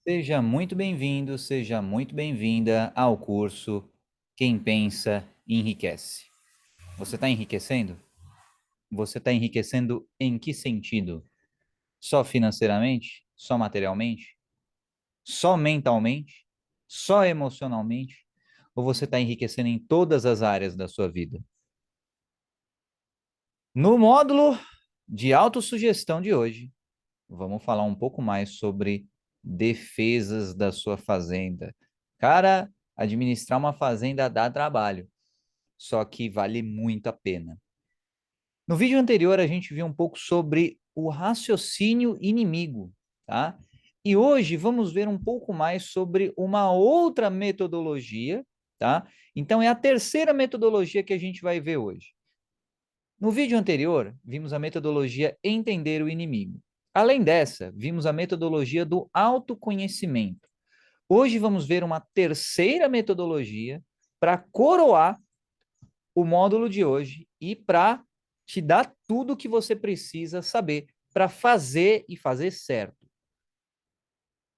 Seja muito bem-vindo, seja muito bem-vinda ao curso Quem Pensa Enriquece. Você está enriquecendo? Você está enriquecendo em que sentido? Só financeiramente? Só materialmente? Só mentalmente? Só emocionalmente? Ou você está enriquecendo em todas as áreas da sua vida? No módulo de autossugestão de hoje, vamos falar um pouco mais sobre defesas da sua fazenda. Cara, administrar uma fazenda dá trabalho, só que vale muito a pena. No vídeo anterior, a gente viu um pouco sobre o raciocínio inimigo, tá? E hoje vamos ver um pouco mais sobre uma outra metodologia, tá? Então, é a terceira metodologia que a gente vai ver hoje. No vídeo anterior, vimos a metodologia entender o inimigo. Além dessa, vimos a metodologia do autoconhecimento. Hoje vamos ver uma terceira metodologia para coroar o módulo de hoje e para te dar tudo o que você precisa saber para fazer e fazer certo.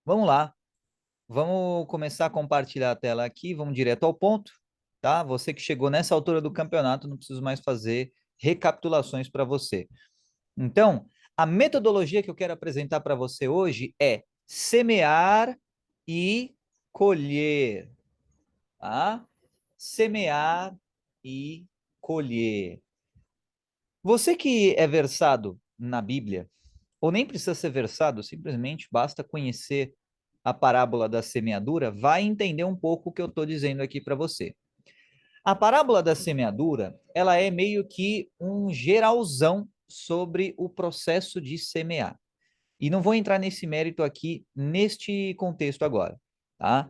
Vamos lá, vamos começar a compartilhar a tela aqui, vamos direto ao ponto, tá? Você que chegou nessa altura do campeonato, não preciso mais fazer recapitulações para você. Então, a metodologia que eu quero apresentar para você hoje é semear e colher, tá? Semear e colher. Você que é versado na Bíblia, ou nem precisa ser versado, simplesmente basta conhecer a parábola da semeadura, vai entender um pouco o que eu estou dizendo aqui para você. A parábola da semeadura, ela é meio que um geralzão sobre o processo de semear. E não vou entrar nesse mérito aqui, neste contexto agora, tá?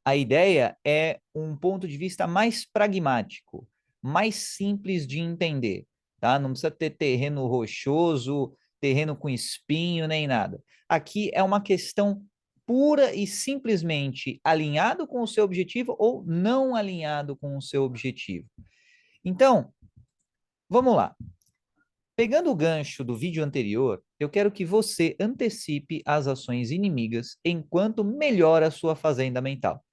A ideia é um ponto de vista mais pragmático, mais simples de entender, tá? Não precisa ter terreno rochoso, terreno com espinho, nem nada. Aqui é uma questão pura e simplesmente alinhado com o seu objetivo ou não alinhado com o seu objetivo. Então, vamos lá. Pegando o gancho do vídeo anterior, eu quero que você antecipe as ações inimigas enquanto melhora a sua fazenda mental,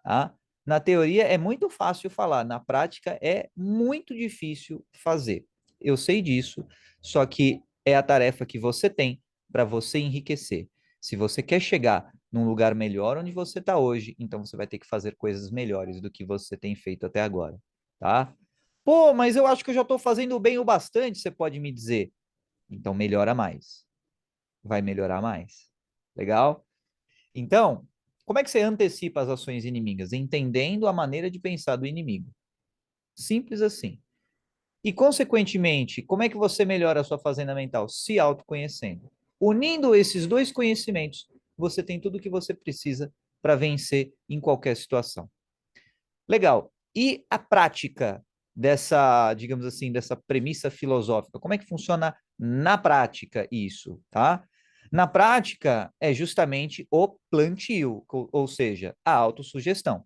tá? Na teoria é muito fácil falar, na prática é muito difícil fazer. Eu sei disso, só que é a tarefa que você tem para você enriquecer. Se você quer chegar num lugar melhor onde você está hoje, então você vai ter que fazer coisas melhores do que você tem feito até agora, tá? Pô, mas eu acho que eu já estou fazendo bem o bastante, você pode me dizer. Então melhora mais. Vai melhorar mais. Legal? Então, como é que você antecipa as ações inimigas? Entendendo a maneira de pensar do inimigo. Simples assim. E, consequentemente, como é que você melhora a sua fazenda mental? Se autoconhecendo. Unindo esses dois conhecimentos, você tem tudo o que você precisa para vencer em qualquer situação. Legal. E a prática dessa, digamos assim, dessa premissa filosófica? Como é que funciona na prática isso, tá? Na prática, é justamente o plantio, ou seja, a autossugestão,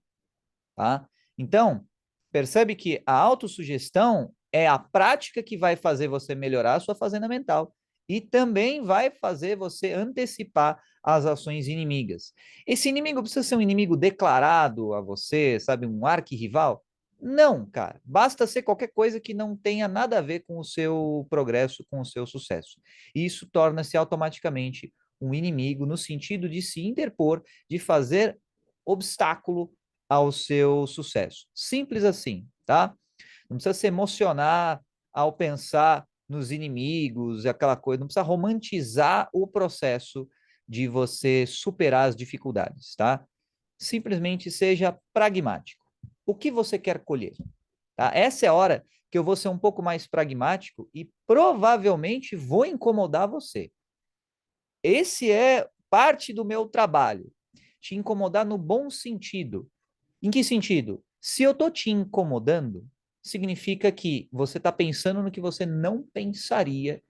tá? Então, percebe que a autossugestão é a prática que vai fazer você melhorar a sua fazenda mental e também vai fazer você antecipar as ações inimigas. Esse inimigo precisa ser um inimigo declarado a você, sabe, um arquirrival? Não, cara. Basta ser qualquer coisa que não tenha nada a ver com o seu progresso, com o seu sucesso. Isso torna-se automaticamente um inimigo no sentido de se interpor, de fazer obstáculo ao seu sucesso. Simples assim, tá? Não precisa se emocionar ao pensar nos inimigos, aquela coisa, não precisa romantizar o processo de você superar as dificuldades, tá? Simplesmente seja pragmático. O que você quer colher? Tá? Essa é a hora que eu vou ser um pouco mais pragmático e provavelmente vou incomodar você. Esse é parte do meu trabalho, te incomodar no bom sentido. Em que sentido? Se eu tô te incomodando, significa que você está pensando no que você não pensaria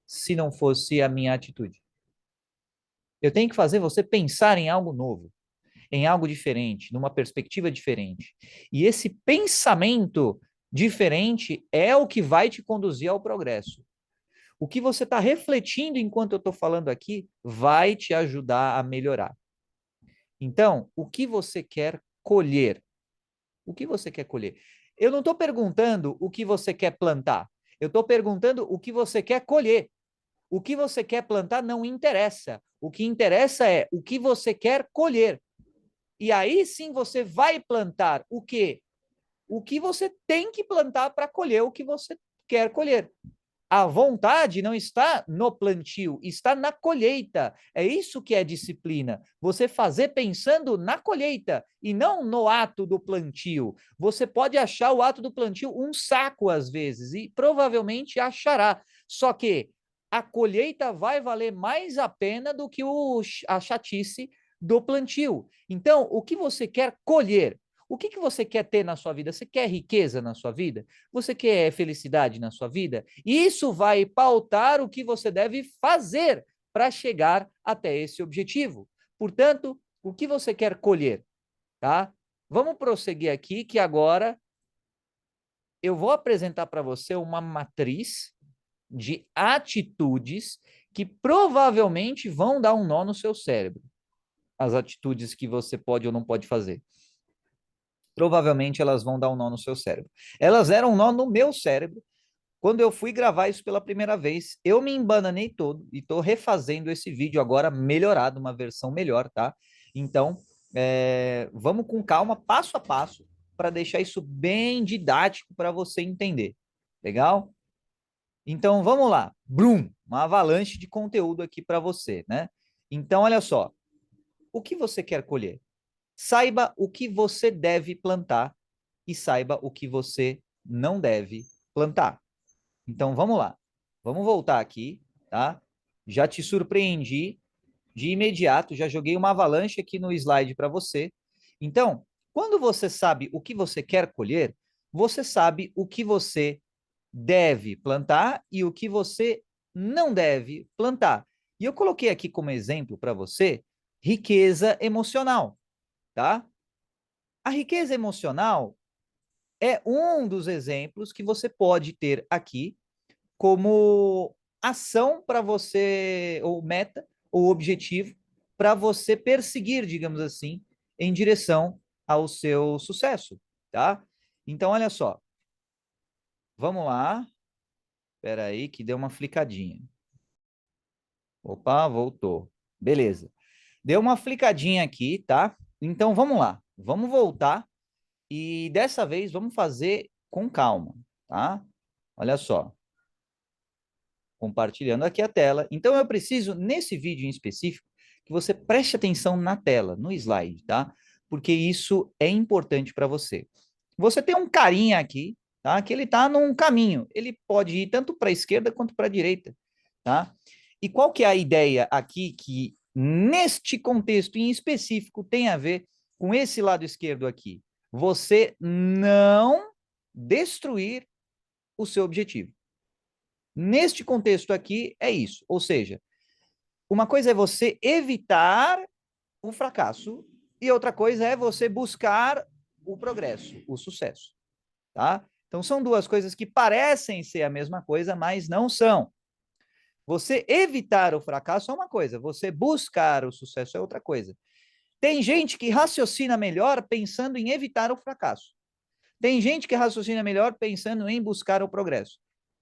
se não fosse a minha atitude. Eu tenho que fazer você pensar em algo novo, em algo diferente, numa perspectiva diferente. E esse pensamento diferente é o que vai te conduzir ao progresso. O que você está refletindo enquanto eu estou falando aqui vai te ajudar a melhorar. Então, o que você quer colher? O que você quer colher? Eu não estou perguntando o que você quer plantar. Eu estou perguntando o que você quer colher. O que você quer plantar não interessa. O que interessa é o que você quer colher. E aí sim você vai plantar o quê? O que você tem que plantar para colher o que você quer colher. A vontade não está no plantio, está na colheita. É isso que é disciplina. Você fazer pensando na colheita e não no ato do plantio. Você pode achar o ato do plantio um saco às vezes e provavelmente achará. Só que a colheita vai valer mais a pena do que a chatice do plantio. Então, o que você quer colher? O que você quer ter na sua vida? Você quer riqueza na sua vida? Você quer felicidade na sua vida? Isso vai pautar o que você deve fazer para chegar até esse objetivo. Portanto, o que você quer colher, tá? Vamos prosseguir aqui que agora eu vou apresentar para você uma matriz de atitudes que provavelmente vão dar um nó no seu cérebro. As atitudes que você pode ou não pode fazer. Provavelmente elas vão dar um nó no seu cérebro. Elas deram um nó no meu cérebro quando eu fui gravar isso pela primeira vez. Eu me embananei todo e estou refazendo esse vídeo agora melhorado, uma versão melhor, tá? Então, vamos com calma, passo a passo, para deixar isso bem didático para você entender. Legal? Então, vamos lá. Brum, uma avalanche de conteúdo aqui para você, né? Então, olha só. O que você quer colher? Saiba o que você deve plantar e saiba o que você não deve plantar. Então, vamos lá. Vamos voltar aqui, tá? Já te surpreendi de imediato, já joguei uma avalanche aqui no slide para você. Então, quando você sabe o que você quer colher, você sabe o que você deve plantar e o que você não deve plantar. E eu coloquei aqui como exemplo para você riqueza emocional, tá? A riqueza emocional é um dos exemplos que você pode ter aqui como ação para você, ou meta, ou objetivo, para você perseguir, digamos assim, em direção ao seu sucesso, tá? Então, olha só. Vamos lá. Espera aí que deu uma flicadinha. Opa, voltou. Beleza. Deu uma flicadinha aqui, tá? Então, vamos lá. Vamos voltar e dessa vez vamos fazer com calma, tá? Olha só. Compartilhando aqui a tela. Então, eu preciso, nesse vídeo em específico, que você preste atenção na tela, no slide, tá? Porque isso é importante para você. Você tem um carinha aqui, tá? Que ele está num caminho. Ele pode ir tanto para a esquerda quanto para a direita, tá? E qual que é a ideia aqui que, neste contexto em específico, tem a ver com esse lado esquerdo aqui? Você não destruir o seu objetivo. Neste contexto aqui, é isso. Ou seja, uma coisa é você evitar o fracasso e outra coisa é você buscar o progresso, o sucesso, tá? Então, são duas coisas que parecem ser a mesma coisa, mas não são. Você evitar o fracasso é uma coisa, você buscar o sucesso é outra coisa. Tem gente que raciocina melhor pensando em evitar o fracasso. Tem gente que raciocina melhor pensando em buscar o progresso.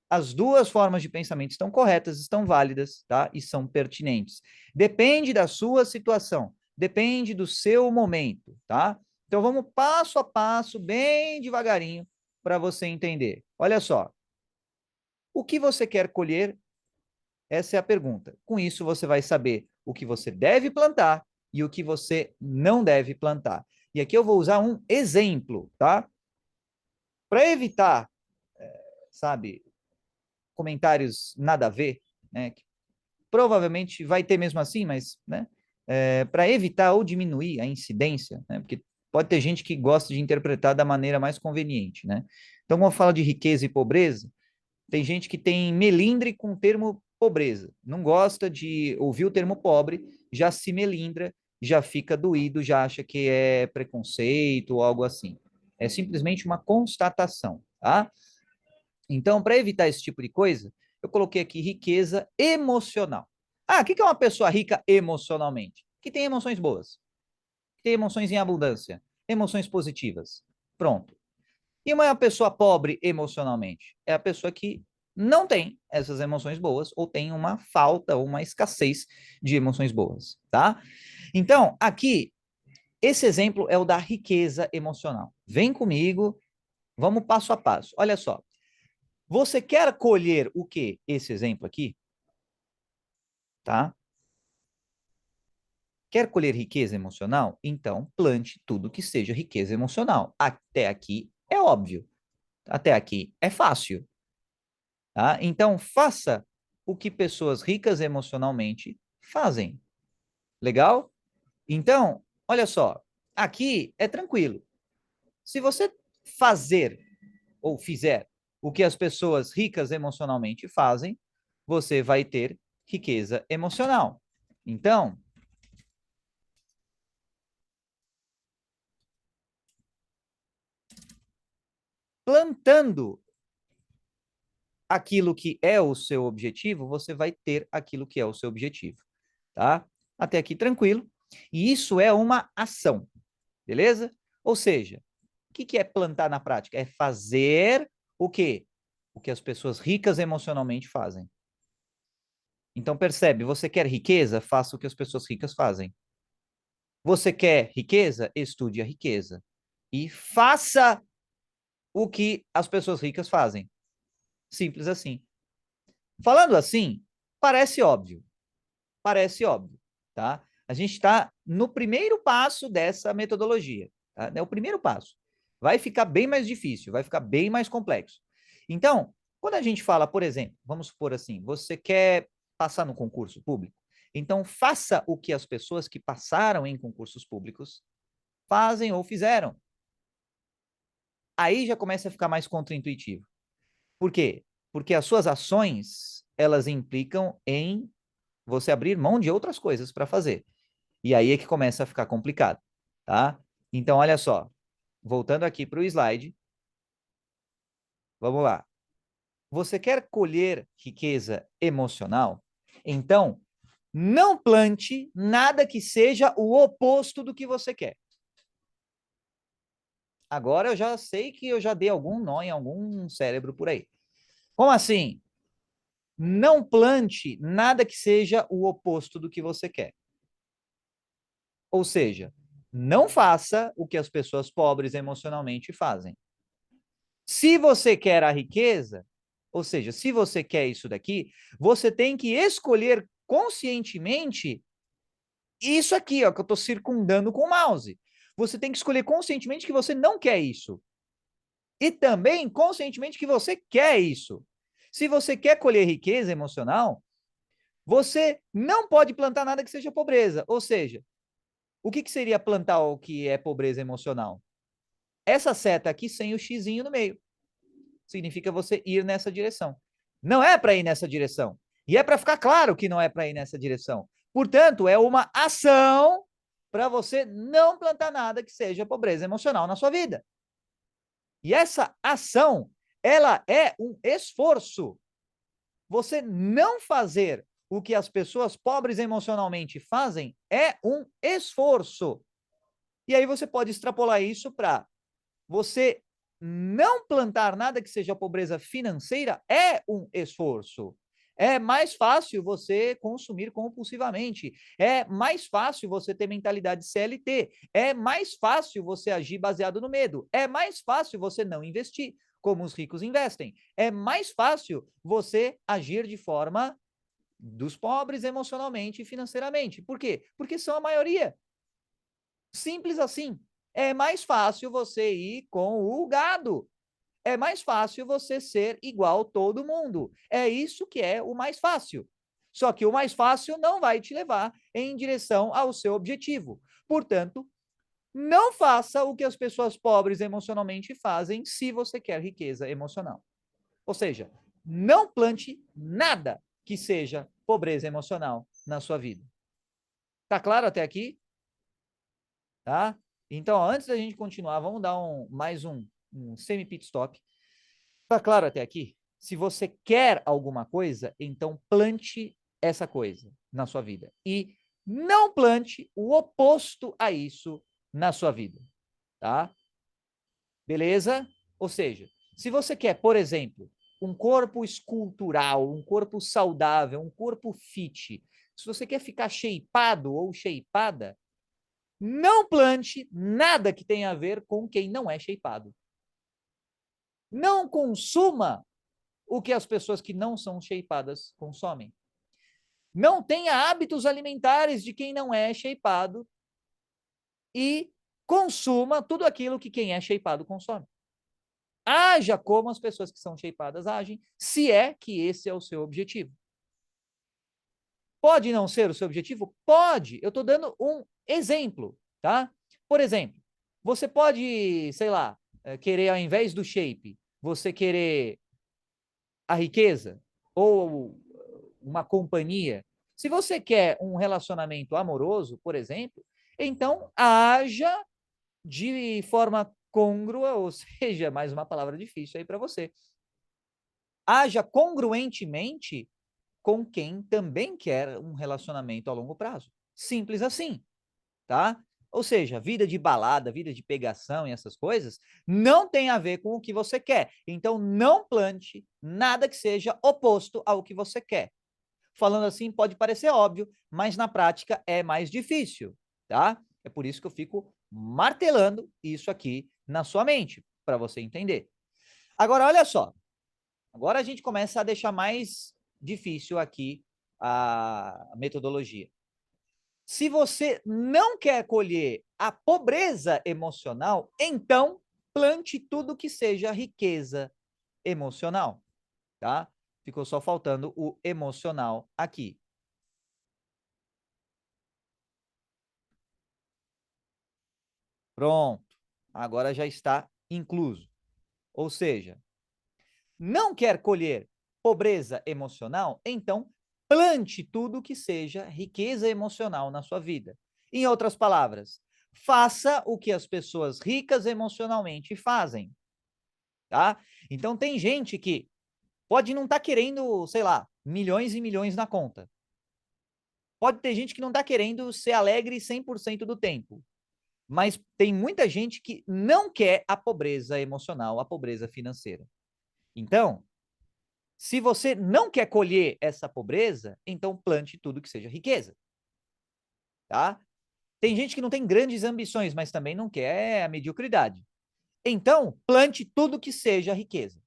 As duas formas de pensamento estão corretas, estão válidas, tá? E são pertinentes. Depende da sua situação, depende do seu momento, tá? Então vamos passo a passo, bem devagarinho, para você entender. Olha só. O que você quer colher? Essa é a pergunta. Com isso, você vai saber o que você deve plantar e o que você não deve plantar. E aqui eu vou usar um exemplo, tá? Para evitar, sabe, comentários nada a ver, né? Que provavelmente vai ter mesmo assim, mas, né? Para evitar ou diminuir a incidência, né? Porque pode ter gente que gosta de interpretar da maneira mais conveniente, né? Então, quando eu falo de riqueza e pobreza, tem gente que tem melindre com o termo pobreza, não gosta de ouvir o termo pobre, já se melindra, já fica doído, já acha que é preconceito ou algo assim. É simplesmente uma constatação, tá? Então, para evitar esse tipo de coisa, eu coloquei aqui riqueza emocional. Ah, o que é uma pessoa rica emocionalmente? Que tem emoções boas. Tem emoções em abundância, emoções positivas. Pronto. E uma pessoa pobre emocionalmente? É a pessoa que não tem essas emoções boas ou tem uma falta ou uma escassez de emoções boas, tá? Então, aqui, esse exemplo é o da riqueza emocional. Vem comigo, vamos passo a passo. Olha só. Você quer colher o quê? Esse exemplo aqui, tá? Quer colher riqueza emocional? Então, plante tudo que seja riqueza emocional. Até aqui é óbvio. Até aqui é fácil, tá? Então, faça o que pessoas ricas emocionalmente fazem. Legal? Então, olha só. Aqui é tranquilo. Se você fazer ou fizer o que as pessoas ricas emocionalmente fazem, você vai ter riqueza emocional. Então, plantando aquilo que é o seu objetivo, você vai ter aquilo que é o seu objetivo, tá? Até aqui tranquilo. E isso é uma ação, beleza? Ou seja, o que é plantar na prática? É fazer o quê? O que as pessoas ricas emocionalmente fazem. Então percebe, você quer riqueza? Faça o que as pessoas ricas fazem. Você quer riqueza? Estude a riqueza. E faça o que as pessoas ricas fazem. Simples assim. Falando assim, parece óbvio. Parece óbvio, tá? A gente está no primeiro passo dessa metodologia. Tá? É o primeiro passo. Vai ficar bem mais difícil, vai ficar bem mais complexo. Então, quando a gente fala, por exemplo, vamos supor assim, você quer passar no concurso público, então faça o que as pessoas que passaram em concursos públicos fazem ou fizeram. Aí já começa a ficar mais contraintuitivo. Por quê? Porque as suas ações, elas implicam em você abrir mão de outras coisas para fazer. E aí é que começa a ficar complicado, tá? Então, olha só, voltando aqui para o slide, vamos lá. Você quer colher riqueza emocional? Então, não plante nada que seja o oposto do que você quer. Agora eu já sei que eu já dei algum nó em algum cérebro por aí. Como assim? Não plante nada que seja o oposto do que você quer. Ou seja, não faça o que as pessoas pobres emocionalmente fazem. Se você quer a riqueza, ou seja, se você quer isso daqui, você tem que escolher conscientemente isso aqui, ó, que eu estou circundando com o mouse. Você tem que escolher conscientemente que você não quer isso. E também conscientemente que você quer isso. Se você quer colher riqueza emocional, você não pode plantar nada que seja pobreza. Ou seja, o que seria plantar o que é pobreza emocional? Essa seta aqui sem o xizinho no meio. Significa você ir nessa direção. Não é para ir nessa direção. E é para ficar claro que não é para ir nessa direção. Portanto, é uma ação para você não plantar nada que seja pobreza emocional na sua vida. E essa ação, ela é um esforço. Você não fazer o que as pessoas pobres emocionalmente fazem é um esforço. E aí você pode extrapolar isso para você não plantar nada que seja pobreza financeira é um esforço. É mais fácil você consumir compulsivamente. É mais fácil você ter mentalidade CLT. É mais fácil você agir baseado no medo. É mais fácil você não investir, como os ricos investem. É mais fácil você agir de forma dos pobres emocionalmente e financeiramente. Por quê? Porque são a maioria. Simples assim. É mais fácil você ir com o gado. É mais fácil você ser igual todo mundo. É isso que é o mais fácil. Só que o mais fácil não vai te levar em direção ao seu objetivo. Portanto, não faça o que as pessoas pobres emocionalmente fazem se você quer riqueza emocional. Ou seja, não plante nada que seja pobreza emocional na sua vida. Tá claro até aqui? Tá? Então, antes da gente continuar, vamos dar mais um semi-pit stop. Tá claro até aqui? Se você quer alguma coisa, então plante essa coisa na sua vida. E não plante o oposto a isso na sua vida, tá? Beleza? Ou seja, se você quer, por exemplo, um corpo escultural, um corpo saudável, um corpo fit, se você quer ficar shapeado ou shapeada, não plante nada que tenha a ver com quem não é shapeado. Não consuma o que as pessoas que não são shapeadas consomem. Não tenha hábitos alimentares de quem não é shapeado e consuma tudo aquilo que quem é shapeado consome. Haja como as pessoas que são shapeadas agem, se é que esse é o seu objetivo. Pode não ser o seu objetivo? Pode. Eu estou dando um exemplo, tá? Por exemplo, você pode, sei lá, querer ao invés do shape, você querer a riqueza ou uma companhia. Se você quer um relacionamento amoroso, por exemplo, então haja de forma côngrua, ou seja, mais uma palavra difícil aí para você. Haja congruentemente com quem também quer um relacionamento a longo prazo. Simples assim, tá? Ou seja, vida de balada, vida de pegação e essas coisas não tem a ver com o que você quer. Então, não plante nada que seja oposto ao que você quer. Falando assim, pode parecer óbvio, mas na prática é mais difícil, tá? É por isso que eu fico martelando isso aqui na sua mente, para você entender. Agora, olha só. Agora a gente começa a deixar mais difícil aqui a metodologia. Se você não quer colher a pobreza emocional, então plante tudo que seja riqueza emocional, tá? Ficou só faltando o emocional aqui. Pronto. Agora já está incluso. Ou seja, não quer colher pobreza emocional? Então plante tudo que seja riqueza emocional na sua vida. Em outras palavras, faça o que as pessoas ricas emocionalmente fazem, tá? Então tem gente que pode não estar querendo, sei lá, milhões e milhões na conta. Pode ter gente que não está querendo ser alegre 100% do tempo. Mas tem muita gente que não quer a pobreza emocional, a pobreza financeira. Então, se você não quer colher essa pobreza, então plante tudo que seja riqueza, tá? Tem gente que não tem grandes ambições, mas também não quer a mediocridade. Então, plante tudo que seja riqueza.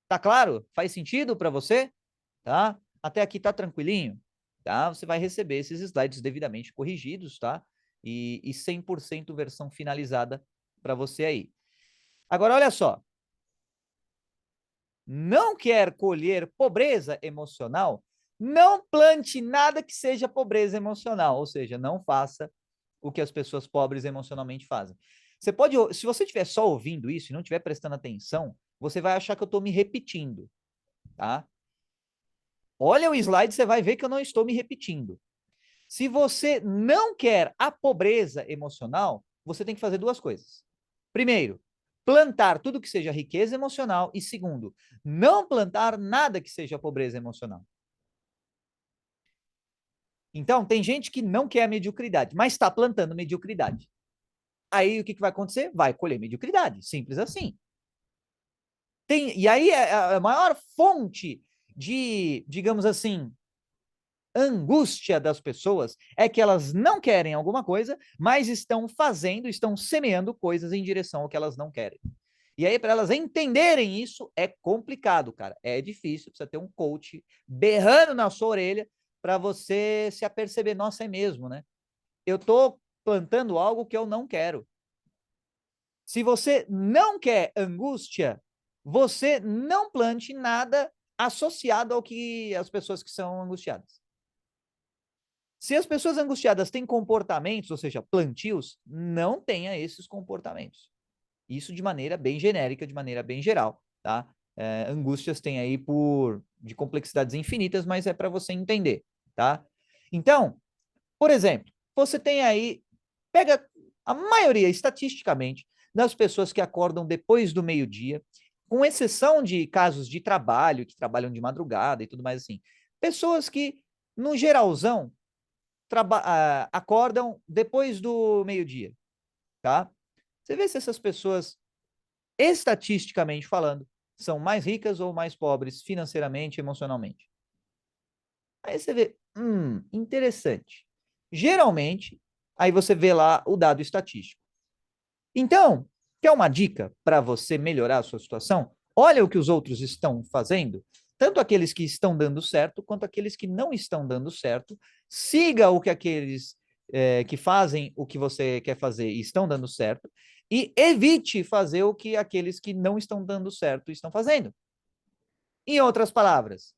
Tá claro? Faz sentido para você? Tá? Até aqui tá tranquilinho? Tá? Você vai receber esses slides devidamente corrigidos, tá? E 100% versão finalizada para você aí. Agora, olha só. Não quer colher pobreza emocional? Não plante nada que seja pobreza emocional, ou seja, não faça o que as pessoas pobres emocionalmente fazem. Você pode, se você estiver só ouvindo isso e não estiver prestando atenção, você vai achar que eu estou me repetindo, tá? Olha o slide, você vai ver que eu não estou me repetindo. Se você não quer a pobreza emocional, você tem que fazer duas coisas. Primeiro, plantar tudo que seja riqueza emocional. E segundo, não plantar nada que seja pobreza emocional. Então, tem gente que não quer a mediocridade, mas está plantando mediocridade. Aí o que vai acontecer? Vai colher mediocridade. Simples assim. E aí a maior fonte de, digamos assim, angústia das pessoas é que elas não querem alguma coisa, mas estão fazendo, estão semeando coisas em direção ao que elas não querem. E aí, para elas entenderem isso, é complicado, cara. É difícil, precisa ter um coach berrando na sua orelha para você se aperceber, nossa, é mesmo, né? Eu tô plantando algo que eu não quero. Se você não quer angústia, você não plante nada associado ao que as pessoas que são angustiadas. Se as pessoas angustiadas têm comportamentos, ou seja, plantios, não tenha esses comportamentos. Isso de maneira bem genérica, de maneira bem geral, tá? Angústias tem aí de complexidades infinitas, mas é para você entender, tá? Então, por exemplo, você tem aí, pega a maioria, estatisticamente, das pessoas que acordam depois do meio-dia, com exceção de casos de trabalho, que trabalham de madrugada e tudo mais assim. Pessoas que, no geralzão, acordam depois do meio-dia, tá? Você vê se essas pessoas, estatisticamente falando, são mais ricas ou mais pobres financeiramente, emocionalmente. Aí você vê, interessante. Geralmente, aí você vê lá o dado estatístico. Então, quer uma dica para você melhorar a sua situação? Olha o que os outros estão fazendo, tanto aqueles que estão dando certo, quanto aqueles que não estão dando certo. Siga o que aqueles que fazem o que você quer fazer e estão dando certo, e evite fazer o que aqueles que não estão dando certo estão fazendo. Em outras palavras,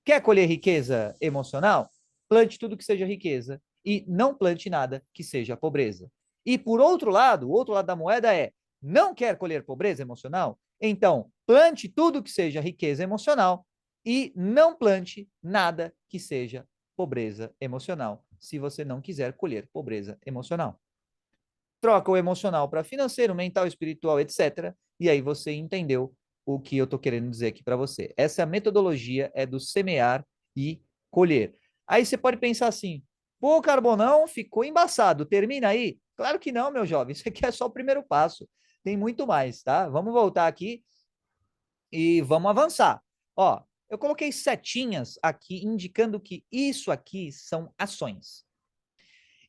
quer colher riqueza emocional? Plante tudo que seja riqueza e não plante nada que seja pobreza. E por outro lado, o outro lado da moeda é: não quer colher pobreza emocional? Então, plante tudo que seja riqueza emocional e não plante nada que seja pobreza emocional, se você não quiser colher pobreza emocional. Troca o emocional para financeiro, mental, espiritual, etc. E aí você entendeu o que eu estou querendo dizer aqui para você. Essa metodologia é do semear e colher. Aí você pode pensar assim: pô, Carbonão, ficou embaçado, termina aí? Claro que não, meu jovem, isso aqui é só o primeiro passo. Tem muito mais, tá? Vamos voltar aqui e vamos avançar. Ó, eu coloquei setinhas aqui indicando que isso aqui são ações.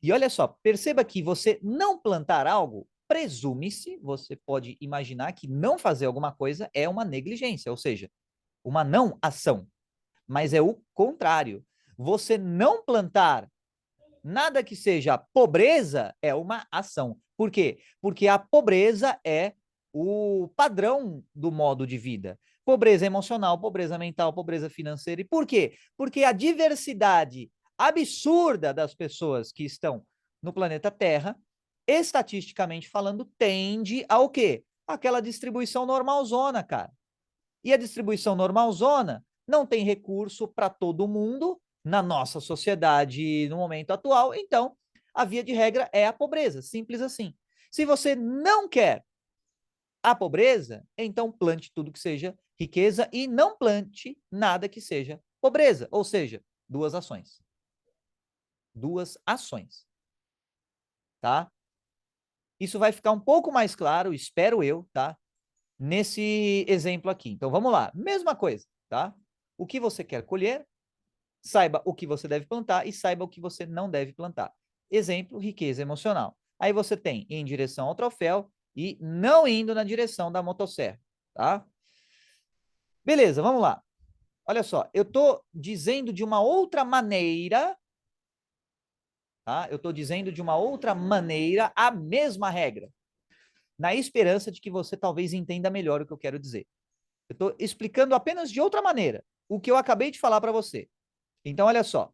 E olha só, perceba que você não plantar algo, presume-se, você pode imaginar que não fazer alguma coisa é uma negligência, ou seja, uma não ação. Mas é o contrário. Você não plantar nada que seja pobreza é uma ação. Por quê? Porque a pobreza é o padrão do modo de vida. Pobreza emocional, pobreza mental, pobreza financeira. E por quê? Porque a diversidade absurda das pessoas que estão no planeta Terra, estatisticamente falando, tende ao quê? Aquela distribuição normalzona, cara. E a distribuição normalzona não tem recurso para todo mundo na nossa sociedade no momento atual. Então, a via de regra é a pobreza, simples assim. Se você não quer a pobreza, então plante tudo que seja riqueza e não plante nada que seja pobreza, ou seja, duas ações. Duas ações, tá? Isso vai ficar um pouco mais claro, espero eu, tá? Nesse exemplo aqui. Então vamos lá, mesma coisa, tá? O que você quer colher, saiba o que você deve plantar e saiba o que você não deve plantar. Exemplo, riqueza emocional. Aí você tem em direção ao troféu e não indo na direção da motosserra, tá? Beleza, vamos lá. Olha só, eu estou dizendo de uma outra maneira, tá? Eu estou dizendo de uma outra maneira a mesma regra, na esperança de que você talvez entenda melhor o que eu quero dizer. Eu estou explicando apenas de outra maneira o que eu acabei de falar para você. Então, olha só.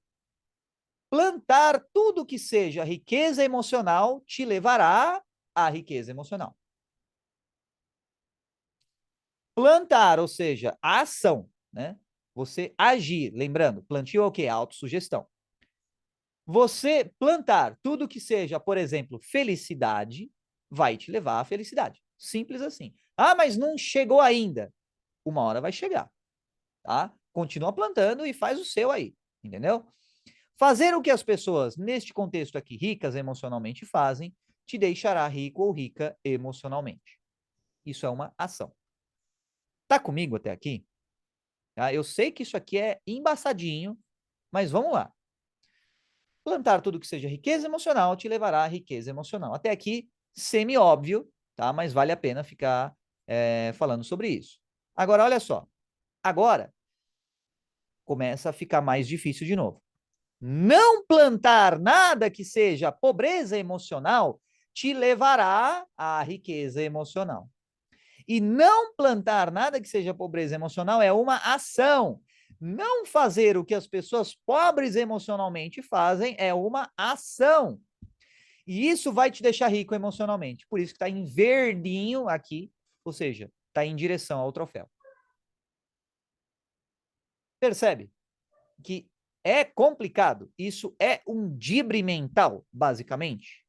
Plantar tudo que seja riqueza emocional te levará à riqueza emocional. Plantar, ou seja, a ação, né? Você agir, lembrando, plantio é o quê? Autossugestão. Você plantar tudo que seja, por exemplo, felicidade, vai te levar à felicidade. Simples assim. Ah, mas não chegou ainda. Uma hora vai chegar, tá? Continua plantando e faz o seu aí, entendeu? Fazer o que as pessoas, neste contexto aqui, ricas emocionalmente fazem, te deixará rico ou rica emocionalmente. Isso é uma ação. Tá comigo até aqui? Tá? Eu sei que isso aqui é embaçadinho, mas vamos lá. Plantar tudo que seja riqueza emocional te levará à riqueza emocional. Até aqui, semi-óbvio, tá? Mas vale a pena ficar falando sobre isso. Agora, olha só. Agora, começa a ficar mais difícil de novo. Não plantar nada que seja pobreza emocional te levará à riqueza emocional. E não plantar nada que seja pobreza emocional é uma ação. Não fazer o que as pessoas pobres emocionalmente fazem é uma ação. E isso vai te deixar rico emocionalmente. Por isso que está em verdinho aqui, ou seja, está em direção ao troféu. Percebe que é complicado? Isso é um dibre mental, basicamente.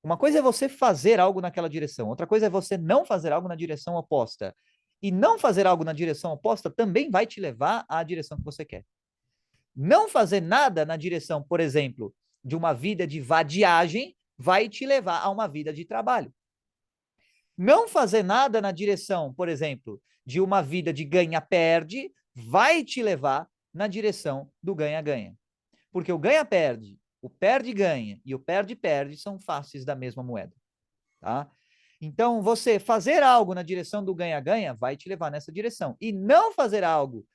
Uma coisa é você fazer algo naquela direção, outra coisa é você não fazer algo na direção oposta. E não fazer algo na direção oposta também vai te levar à direção que você quer. Não fazer nada na direção, por exemplo, de uma vida de vadiagem vai te levar a uma vida de trabalho. Não fazer nada na direção, por exemplo, de uma vida de ganha-perde vai te levar na direção do ganha-ganha. Porque o ganha-perde, o perde-ganha e o perde-perde são faces da mesma moeda. Tá? Então, você fazer algo na direção do ganha-ganha vai te levar nessa direção. E não fazer algo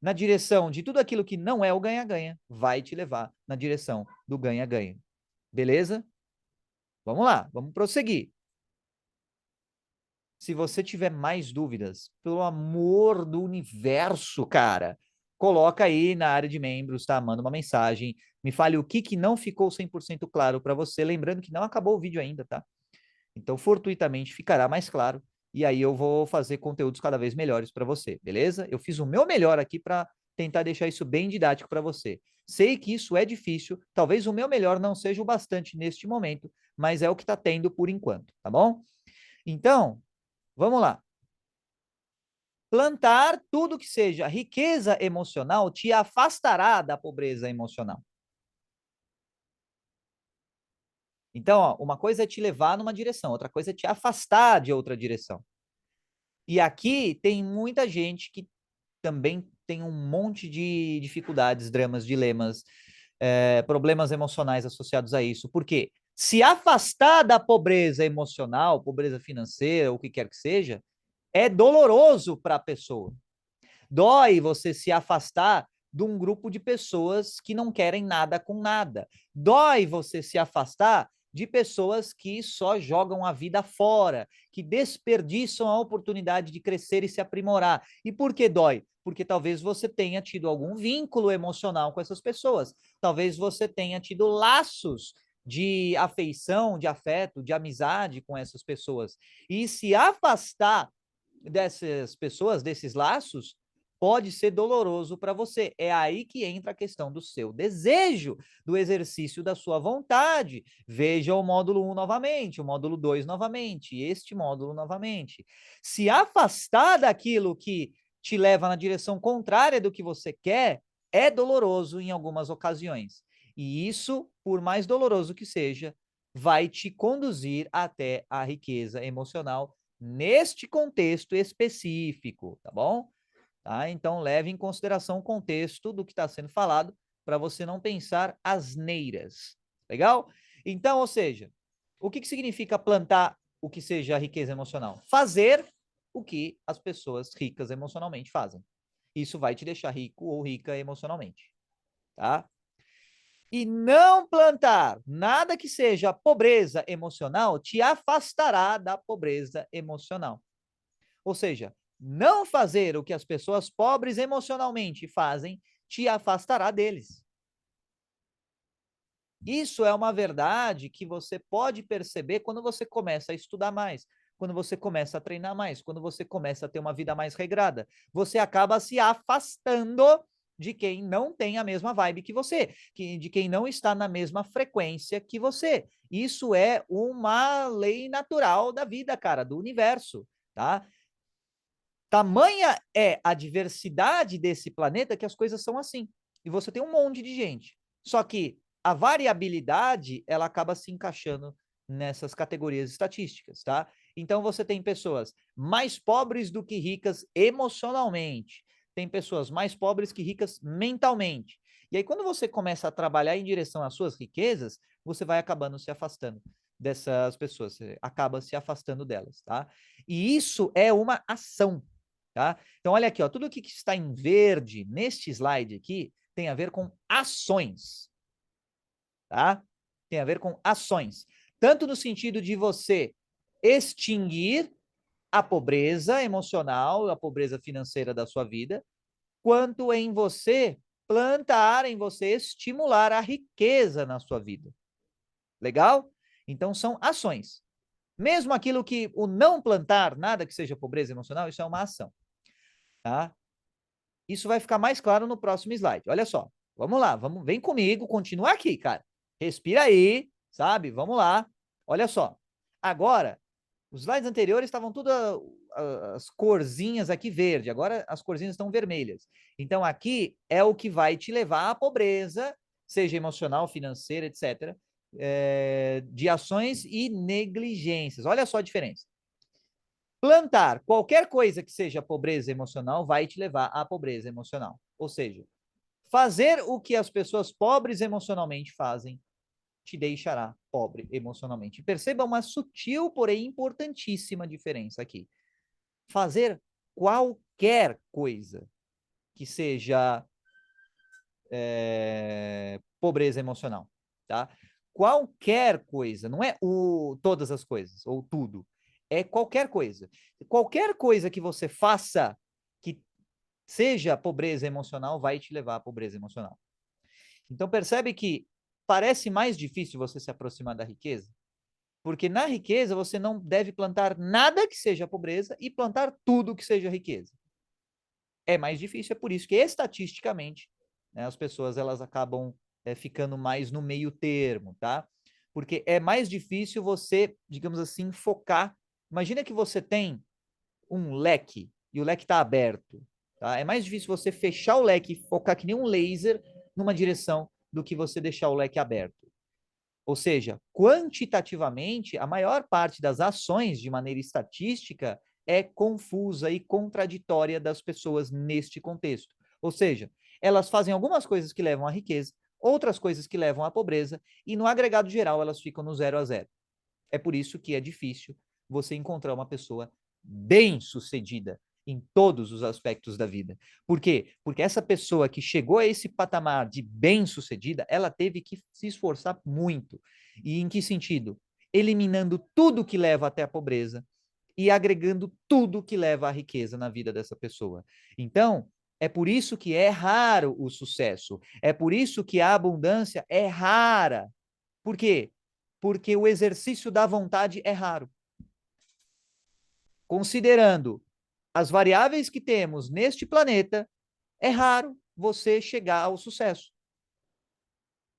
na direção de tudo aquilo que não é o ganha-ganha vai te levar na direção do ganha-ganha. Beleza? Vamos lá, vamos prosseguir. Se você tiver mais dúvidas, pelo amor do universo, cara, coloca aí na área de membros, tá? Manda uma mensagem, me fale o que não ficou 100% claro para você, lembrando que não acabou o vídeo ainda, tá? Então, fortuitamente, ficará mais claro, e aí eu vou fazer conteúdos cada vez melhores para você, beleza? Eu fiz o meu melhor aqui para tentar deixar isso bem didático para você. Sei que isso é difícil, talvez o meu melhor não seja o bastante neste momento, mas é o que está tendo por enquanto, tá bom? Então, vamos lá. Plantar tudo que seja riqueza emocional te afastará da pobreza emocional. Então, ó, uma coisa é te levar numa direção, outra coisa é te afastar de outra direção. E aqui tem muita gente que também tem um monte de dificuldades, dramas, dilemas, problemas emocionais associados a isso. Porque se afastar da pobreza emocional, pobreza financeira, o que quer que seja, é doloroso para a pessoa. Dói você se afastar de um grupo de pessoas que não querem nada com nada. Dói você se afastar de pessoas que só jogam a vida fora, que desperdiçam a oportunidade de crescer e se aprimorar. E por que dói? Porque talvez você tenha tido algum vínculo emocional com essas pessoas. Talvez você tenha tido laços de afeição, de afeto, de amizade com essas pessoas. E se afastar dessas pessoas, desses laços, pode ser doloroso para você. É aí que entra a questão do seu desejo, do exercício da sua vontade. Veja o módulo 1 novamente, o módulo 2 novamente, este módulo novamente. Se afastar daquilo que te leva na direção contrária do que você quer, é doloroso em algumas ocasiões. E isso, por mais doloroso que seja, vai te conduzir até a riqueza emocional neste contexto específico, tá bom? Tá? Então, leve em consideração o contexto do que está sendo falado para você não pensar asneiras. Legal? Então, ou seja, o que significa plantar o que seja riqueza emocional? Fazer o que as pessoas ricas emocionalmente fazem. Isso vai te deixar rico ou rica emocionalmente. Tá? E não plantar nada que seja pobreza emocional te afastará da pobreza emocional. Ou seja, não fazer o que as pessoas pobres emocionalmente fazem te afastará deles. Isso é uma verdade que você pode perceber quando você começa a estudar mais, quando você começa a treinar mais, quando você começa a ter uma vida mais regrada. Você acaba se afastando de quem não tem a mesma vibe que você, de quem não está na mesma frequência que você. Isso é uma lei natural da vida, cara, do universo, tá? Tamanha é a diversidade desse planeta que as coisas são assim. E você tem um monte de gente. Só que a variabilidade, ela acaba se encaixando nessas categorias estatísticas, tá? Então você tem pessoas mais pobres do que ricas emocionalmente. Tem pessoas mais pobres que ricas mentalmente. E aí quando você começa a trabalhar em direção às suas riquezas, você vai acabando se afastando dessas pessoas, você acaba se afastando delas, tá? E isso é uma ação. Tá? Então, olha aqui, ó, tudo que está em verde neste slide aqui tem a ver com ações. Tá? Tem a ver com ações. Tanto no sentido de você extinguir a pobreza emocional, a pobreza financeira da sua vida, quanto em você plantar, em você estimular a riqueza na sua vida. Legal? Então, são ações. Mesmo aquilo que o não plantar, nada que seja pobreza emocional, isso é uma ação. Tá? Isso vai ficar mais claro no próximo slide. Olha só. Vamos lá, vem comigo, continua aqui, cara. Respira aí, sabe? Vamos lá. Olha só. Agora, os slides anteriores estavam tudo as corzinhas aqui verde, agora as corzinhas estão vermelhas. Então, aqui é o que vai te levar à pobreza, seja emocional, financeira, etc., de ações e negligências. Olha só a diferença. Plantar qualquer coisa que seja pobreza emocional vai te levar à pobreza emocional. Ou seja, fazer o que as pessoas pobres emocionalmente fazem te deixará pobre emocionalmente. Perceba uma sutil, porém importantíssima diferença aqui. Fazer qualquer coisa que seja pobreza emocional, tá? Qualquer coisa, não é todas as coisas ou tudo, é qualquer coisa. Qualquer coisa que você faça que seja pobreza emocional vai te levar à pobreza emocional. Então percebe que parece mais difícil você se aproximar da riqueza, porque na riqueza você não deve plantar nada que seja pobreza e plantar tudo que seja riqueza. É mais difícil, é por isso que estatisticamente, né, as pessoas elas acabam ficando mais no meio termo, tá? Porque é mais difícil você, digamos assim, focar. Imagina que você tem um leque e o leque está aberto, tá? É mais difícil você fechar o leque e focar que nem um laser numa direção do que você deixar o leque aberto. Ou seja, quantitativamente, a maior parte das ações, de maneira estatística, é confusa e contraditória das pessoas neste contexto. Ou seja, elas fazem algumas coisas que levam à riqueza, outras coisas que levam à pobreza, e no agregado geral elas ficam no 0 a 0. É por isso que é difícil você encontrar uma pessoa bem-sucedida em todos os aspectos da vida. Por quê? Porque essa pessoa que chegou a esse patamar de bem-sucedida, ela teve que se esforçar muito. E em que sentido? Eliminando tudo que leva até a pobreza e agregando tudo que leva à riqueza na vida dessa pessoa. Então, é por isso que é raro o sucesso. É por isso que a abundância é rara. Por quê? Porque o exercício da vontade é raro. Considerando as variáveis que temos neste planeta, é raro você chegar ao sucesso.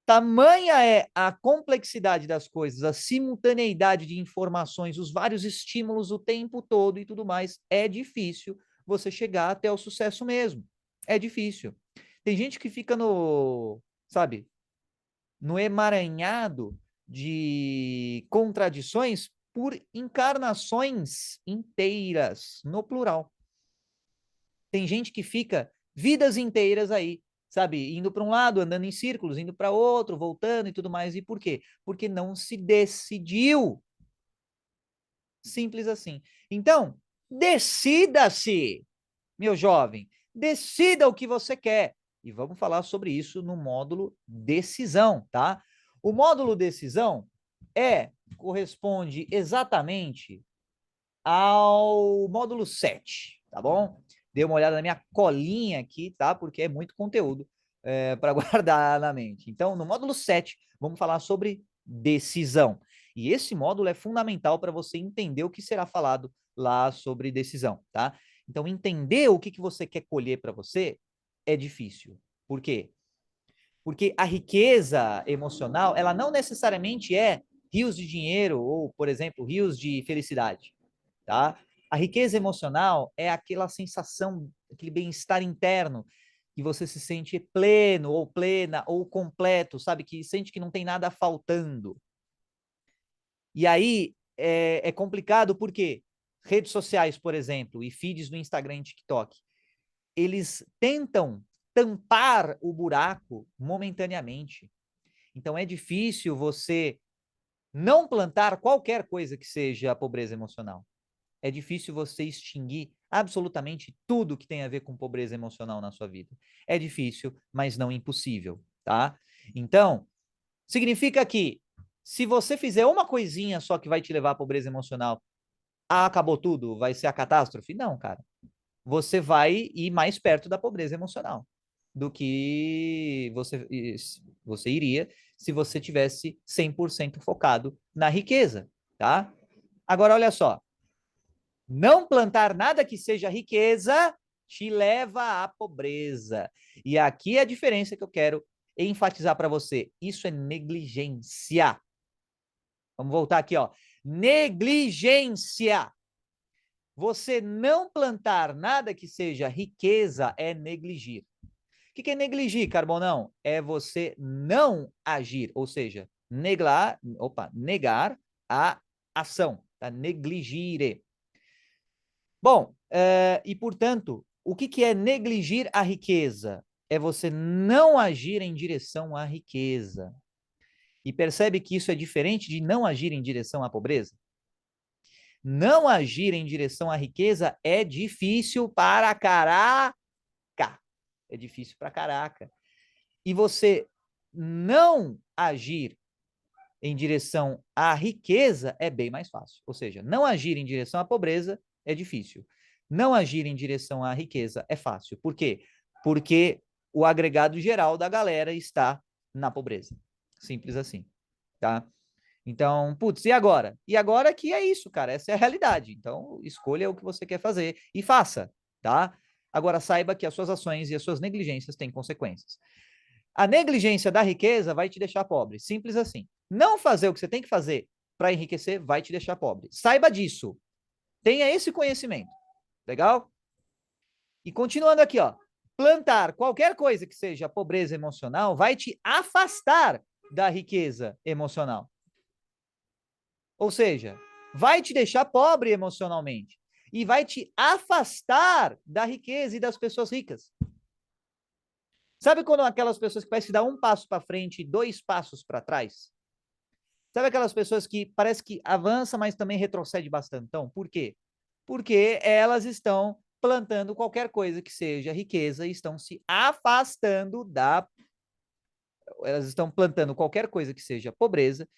Tamanha é a complexidade das coisas, a simultaneidade de informações, os vários estímulos o tempo todo e tudo mais, é difícil você chegar até o sucesso mesmo. É difícil. Tem gente que fica no, sabe, no emaranhado de contradições por encarnações inteiras, no plural. Tem gente que fica vidas inteiras aí, sabe, indo para um lado, andando em círculos, indo para outro, voltando e tudo mais. E por quê? Porque não se decidiu. Simples assim. Então, decida-se, meu jovem, decida o que você quer. E vamos falar sobre isso no módulo decisão, tá? O módulo decisão corresponde exatamente ao módulo 7, tá bom? Dê uma olhada na minha colinha aqui, tá? Porque é muito conteúdo para guardar na mente. Então, no módulo 7, vamos falar sobre decisão. E esse módulo é fundamental para você entender o que será falado lá sobre decisão, tá? Então, entender o que você quer colher para você é difícil. Por quê? Porque a riqueza emocional, ela não necessariamente é rios de dinheiro ou, por exemplo, rios de felicidade, tá? A riqueza emocional é aquela sensação, aquele bem-estar interno que você se sente pleno ou plena ou completo, sabe? Que sente que não tem nada faltando. E aí é complicado porque redes sociais, por exemplo, e feeds no Instagram e TikTok, eles tentam tampar o buraco momentaneamente. Então é difícil você não plantar qualquer coisa que seja a pobreza emocional. É difícil você extinguir absolutamente tudo que tem a ver com pobreza emocional na sua vida. É difícil, mas não impossível, tá? Então, significa que se você fizer uma coisinha só que vai te levar à pobreza emocional, acabou tudo, vai ser a catástrofe? Não, cara. Você vai ir mais perto da pobreza emocional do que você iria se você tivesse 100% focado na riqueza, tá? Agora, olha só. Não plantar nada que seja riqueza te leva à pobreza. E aqui é a diferença que eu quero enfatizar para você. Isso é negligência. Vamos voltar aqui, ó. Negligência. Você não plantar nada que seja riqueza é negligir. O que é negligir, Carbonão? É você não agir, ou seja, negar a ação, tá? Negligire. Bom, e portanto, o que é negligir a riqueza? É você não agir em direção à riqueza. E percebe que isso é diferente de não agir em direção à pobreza? Não agir em direção à riqueza é difícil para caraca. É difícil para caraca. E você não agir em direção à riqueza é bem mais fácil. Ou seja, não agir em direção à pobreza é difícil. Não agir em direção à riqueza é fácil. Por quê? Porque o agregado geral da galera está na pobreza. Simples assim, tá? Então, putz, e agora? E agora que é isso, cara, essa é a realidade. Então, escolha o que você quer fazer e faça, tá? Agora, saiba que as suas ações e as suas negligências têm consequências. A negligência da riqueza vai te deixar pobre, simples assim. Não fazer o que você tem que fazer para enriquecer vai te deixar pobre. Saiba disso. Tenha esse conhecimento. Legal? E continuando aqui, ó. Plantar qualquer coisa que seja pobreza emocional vai te afastar da riqueza emocional. Ou seja, vai te deixar pobre emocionalmente e vai te afastar da riqueza e das pessoas ricas. Sabe quando aquelas pessoas que parecem dar um passo para frente e dois passos para trás? Sabe aquelas pessoas que parece que avança, mas também retrocede bastante? Então, por quê? Porque elas estão plantando qualquer coisa que seja riqueza e estão se afastando da. Elas estão plantando qualquer coisa que seja pobreza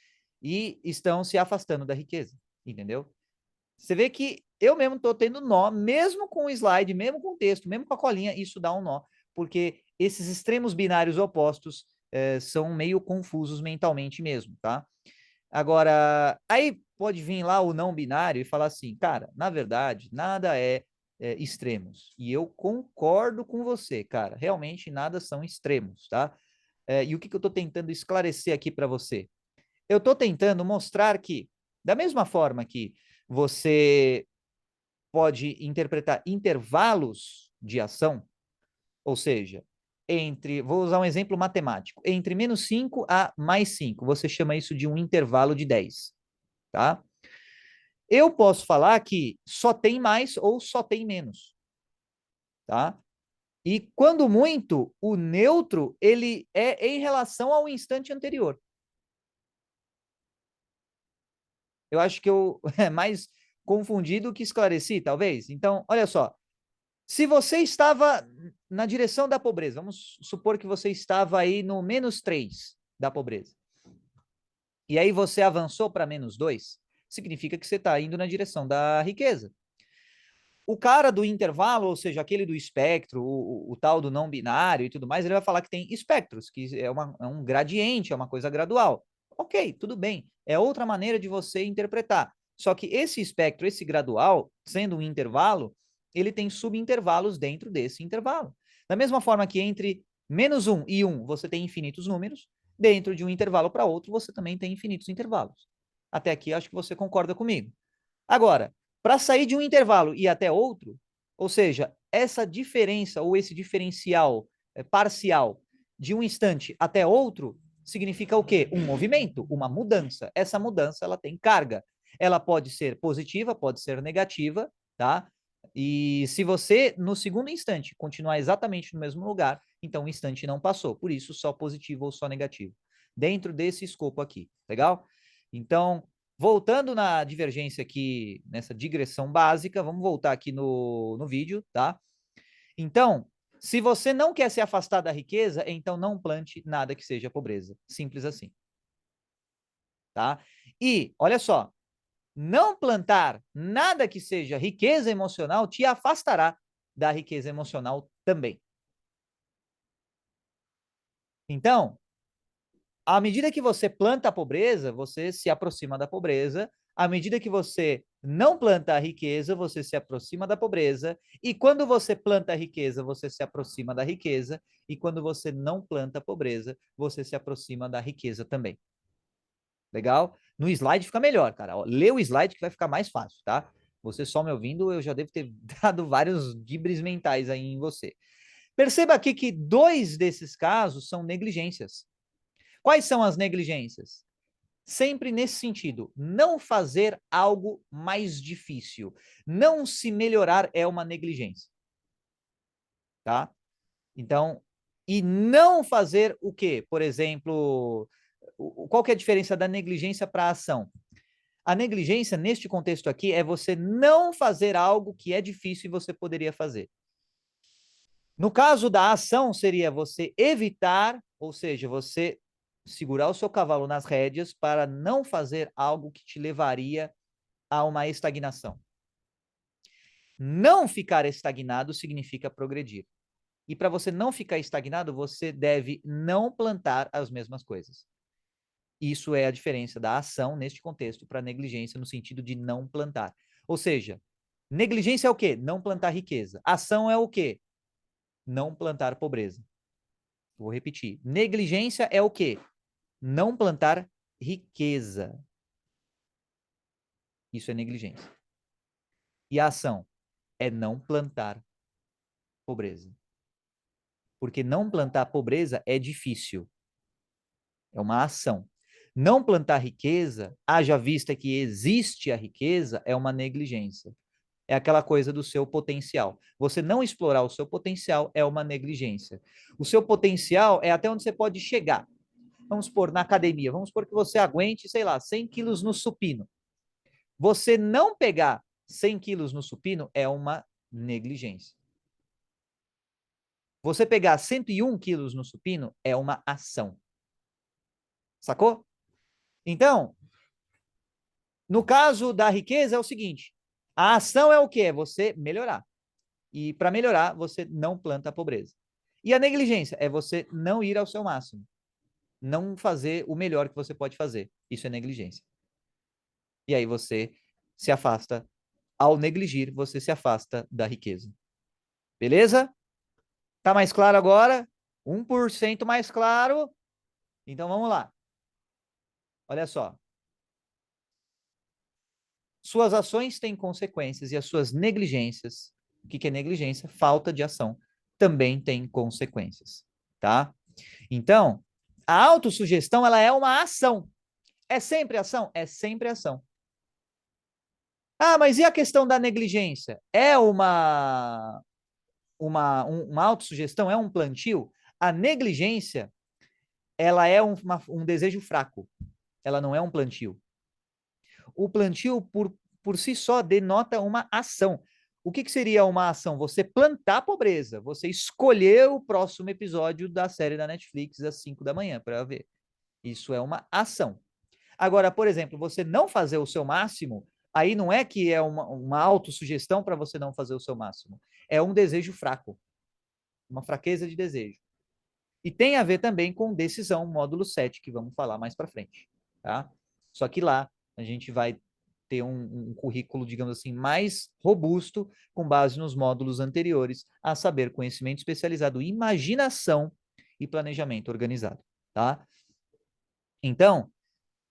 e estão se afastando da riqueza. Entendeu? Você vê que eu mesmo estou tendo nó, mesmo com o slide, mesmo com o texto, mesmo com a colinha, isso dá um nó, porque esses extremos binários opostos são meio confusos mentalmente mesmo, tá? Agora, aí pode vir lá o não binário e falar assim, cara, na verdade, nada é extremos. E eu concordo com você, cara, realmente nada são extremos, tá? E o que eu estou tentando esclarecer aqui para você? Eu estou tentando mostrar que, da mesma forma que você pode interpretar intervalos de ação, ou seja, vou usar um exemplo matemático, entre menos 5 a mais 5, você chama isso de um intervalo de 10, tá? Eu posso falar que só tem mais ou só tem menos, tá? E quando muito, o neutro, ele é em relação ao instante anterior. Eu acho que eu é mais confundido que esclareci, talvez. Então, olha só, se você estava na direção da pobreza, vamos supor que você estava aí no menos 3 da pobreza, e aí você avançou para menos 2, significa que você está indo na direção da riqueza. O cara do intervalo, ou seja, aquele do espectro, o tal do não binário e tudo mais, ele vai falar que tem espectros, que é um gradiente, é uma coisa gradual. Ok, tudo bem. É outra maneira de você interpretar. Só que esse espectro, esse gradual, sendo um intervalo, ele tem subintervalos dentro desse intervalo. Da mesma forma que entre menos 1 e 1 você tem infinitos números, dentro de um intervalo para outro você também tem infinitos intervalos. Até aqui acho que você concorda comigo. Agora, para sair de um intervalo e até outro, ou seja, essa diferença ou esse diferencial parcial de um instante até outro significa o quê? Um movimento, uma mudança. Essa mudança ela tem carga. Ela pode ser positiva, pode ser negativa, tá? E se você, no segundo instante, continuar exatamente no mesmo lugar, então o instante não passou. Por isso, só positivo ou só negativo. Dentro desse escopo aqui, legal? Então, voltando na divergência aqui, nessa digressão básica, vamos voltar aqui no vídeo, tá? Então, se você não quer se afastar da riqueza, então não plante nada que seja pobreza. Simples assim, tá? E, olha só, não plantar nada que seja riqueza emocional te afastará da riqueza emocional também. Então, à medida que você planta a pobreza, você se aproxima da pobreza. À medida que você não planta a riqueza, você se aproxima da pobreza. E quando você planta a riqueza, você se aproxima da riqueza. E quando você não planta a pobreza, você se aproxima da riqueza também. Legal? No slide fica melhor, cara. Lê o slide que vai ficar mais fácil, tá? Você só me ouvindo, eu já devo ter dado vários dibres mentais aí em você. Perceba aqui que 2 desses casos são negligências. Quais são as negligências? Sempre nesse sentido, não fazer algo mais difícil. Não se melhorar é uma negligência. Tá? Então, e não fazer o quê? Por exemplo, qual que é a diferença da negligência para a ação? A negligência, neste contexto aqui, é você não fazer algo que é difícil e você poderia fazer. No caso da ação, seria você evitar, ou seja, você segurar o seu cavalo nas rédeas para não fazer algo que te levaria a uma estagnação. Não ficar estagnado significa progredir. E para você não ficar estagnado, você deve não plantar as mesmas coisas. Isso é a diferença da ação neste contexto para negligência no sentido de não plantar. Ou seja, negligência é o quê? Não plantar riqueza. Ação é o quê? Não plantar pobreza. Vou repetir. Negligência é o quê? Não plantar riqueza. Isso é negligência. E a ação é não plantar pobreza. Porque não plantar pobreza é difícil. É uma ação. Não plantar riqueza, haja vista que existe a riqueza, é uma negligência. É aquela coisa do seu potencial. Você não explorar o seu potencial é uma negligência. O seu potencial é até onde você pode chegar. Vamos supor, na academia, vamos supor que você aguente, sei lá, 100 quilos no supino. Você não pegar 100 quilos no supino é uma negligência. Você pegar 101 quilos no supino é uma ação. Sacou? Então, no caso da riqueza é o seguinte, a ação é o quê? É você melhorar. E para melhorar, você não planta a pobreza. E a negligência é você não ir ao seu máximo. Não fazer o melhor que você pode fazer. Isso é negligência. E aí você se afasta. Ao negligir, você se afasta da riqueza. Beleza? Tá mais claro agora? 1% mais claro. Então vamos lá. Olha só. Suas ações têm consequências e as suas negligências, o que é negligência? Falta de ação, também tem consequências, tá? Então, a autossugestão, ela é uma ação. É sempre ação? É sempre ação. Ah, mas e a questão da negligência? É uma autossugestão? É um plantio? A negligência, ela é um desejo fraco. Ela não é um plantio. O plantio, por si só, denota uma ação. O que seria uma ação? Você plantar a pobreza, você escolher o próximo episódio da série da Netflix às 5 da manhã para ver. Isso é uma ação. Agora, por exemplo, você não fazer o seu máximo, aí não é que é uma autossugestão para você não fazer o seu máximo. É um desejo fraco, uma fraqueza de desejo. E tem a ver também com decisão, módulo 7, que vamos falar mais para frente. Tá? Só que lá a gente vai ter um currículo, digamos assim, mais robusto, com base nos módulos anteriores, a saber, conhecimento especializado, imaginação e planejamento organizado. Tá? Então,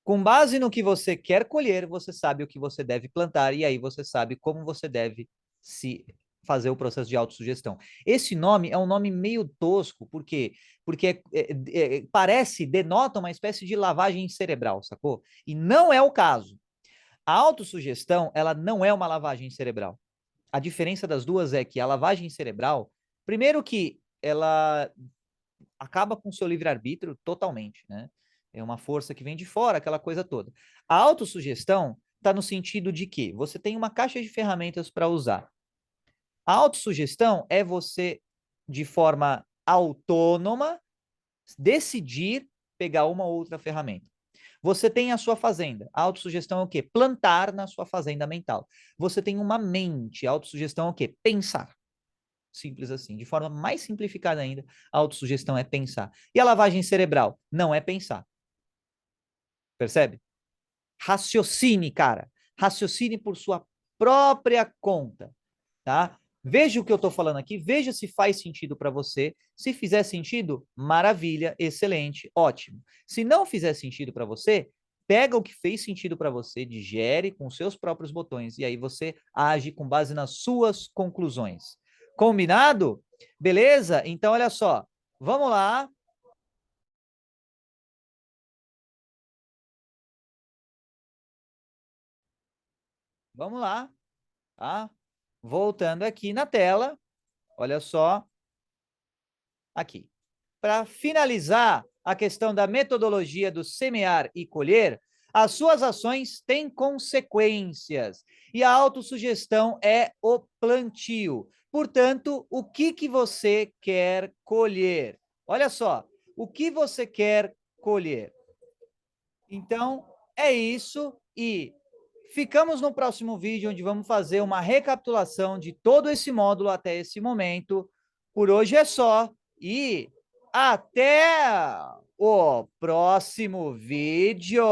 com base no que você quer colher, você sabe o que você deve plantar e aí você sabe como você deve se fazer o processo de autossugestão. Esse nome é um nome meio tosco, por quê? Porque parece, denota uma espécie de lavagem cerebral, sacou? E não é o caso. A autossugestão, ela não é uma lavagem cerebral. A diferença das duas é que a lavagem cerebral, primeiro que ela acaba com o seu livre-arbítrio totalmente, né? É uma força que vem de fora, aquela coisa toda. A autossugestão está no sentido de que você tem uma caixa de ferramentas para usar. A autossugestão é você, de forma autônoma, decidir pegar uma ou outra ferramenta. Você tem a sua fazenda. A autossugestão é o quê? Plantar na sua fazenda mental. Você tem uma mente. A autossugestão é o quê? Pensar. Simples assim. De forma mais simplificada ainda, a autossugestão é pensar. E a lavagem cerebral? Não é pensar. Percebe? Raciocine, cara. Raciocine por sua própria conta, tá? Veja o que eu estou falando aqui, veja se faz sentido para você. Se fizer sentido, maravilha, excelente, ótimo. Se não fizer sentido para você, pega o que fez sentido para você, digere com seus próprios botões, e aí você age com base nas suas conclusões. Combinado? Beleza? Então, olha só, vamos lá. Vamos lá, tá? Voltando aqui na tela, olha só, aqui. Para finalizar a questão da metodologia do semear e colher, as suas ações têm consequências e a autossugestão é o plantio. Portanto, o que você quer colher? Olha só, o que você quer colher? Então, é isso e ficamos no próximo vídeo, onde vamos fazer uma recapitulação de todo esse módulo até esse momento. Por hoje é só e até o próximo vídeo!